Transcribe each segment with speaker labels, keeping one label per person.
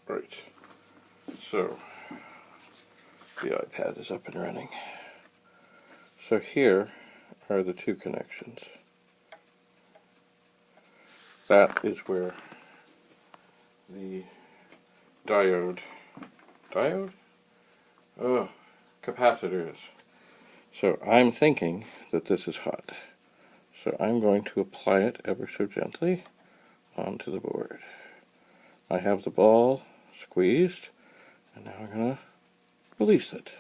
Speaker 1: Right. So, the iPad is up and running. So here are the two connections. That is where the capacitor is. So I'm thinking that this is hot. So I'm going to apply it ever so gently onto the board. I have the ball squeezed, and now I'm going to release it.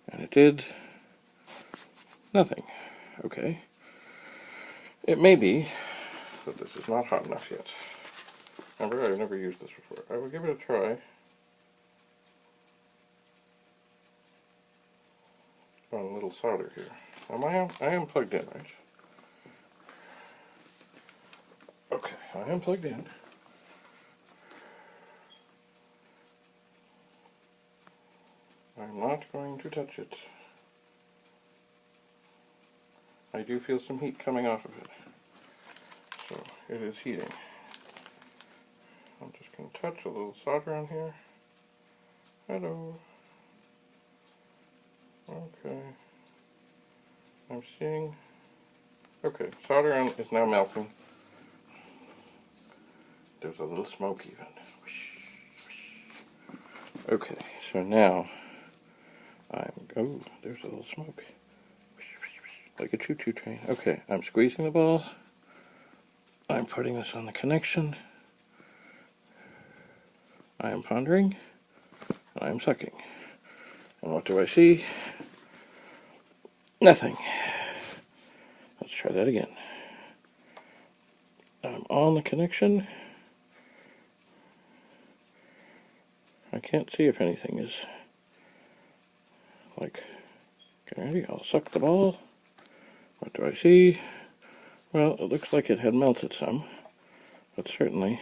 Speaker 1: And it did nothing. Okay. It may be that this is not hot enough yet. Remember, I've never used this before. I will give it a try on a little solder here. I am plugged in, right? Okay, I am plugged in. I'm not going to touch it. I do feel some heat coming off of it. So, it is heating. I'm just going to touch a little solder on here. Hello. Okay. I'm seeing... Okay, solder on is now melting. There's a little smoke even. Okay, so now oh, there's a little smoke. Like a choo-choo train. Okay, I'm squeezing the ball. I'm putting this on the connection. I am pondering. I am sucking. And what do I see? Nothing. Let's try that again. I'm on the connection. I can't see if anything is like, get ready, I'll suck the ball. What do I see? Well, it looks like it had melted some, but certainly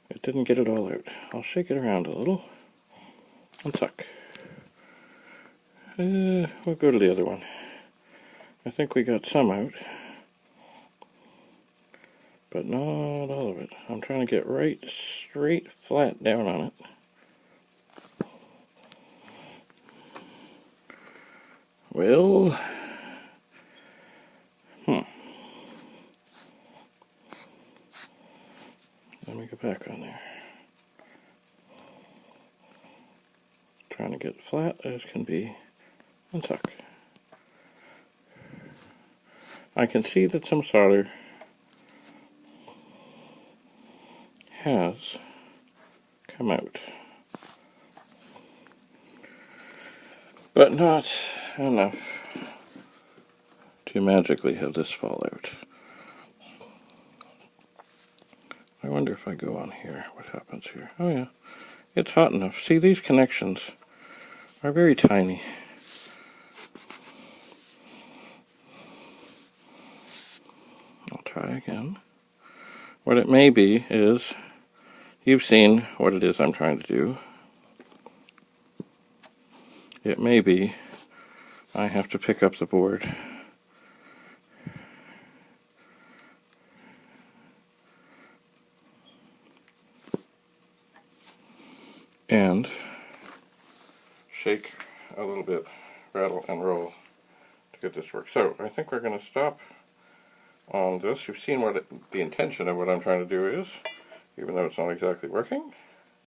Speaker 1: it didn't get it all out. I'll shake it around a little and suck. We'll go to the other one. I think we got some out, but not all of it. I'm trying to get right straight flat down on it. Well, let me go back on there. Trying to get flat as can be and suck. I can see that some solder has come out, but not enough to magically have this fall out. I wonder if I go on here, what happens here? Oh yeah, it's hot enough. See, these connections are very tiny. I'll try again. What it may be is, you've seen what it is I'm trying to do. It may be I have to pick up the board and shake a little bit, rattle and roll to get this to work. So I think we're going to stop on this. You've seen what the intention of what I'm trying to do is, even though it's not exactly working.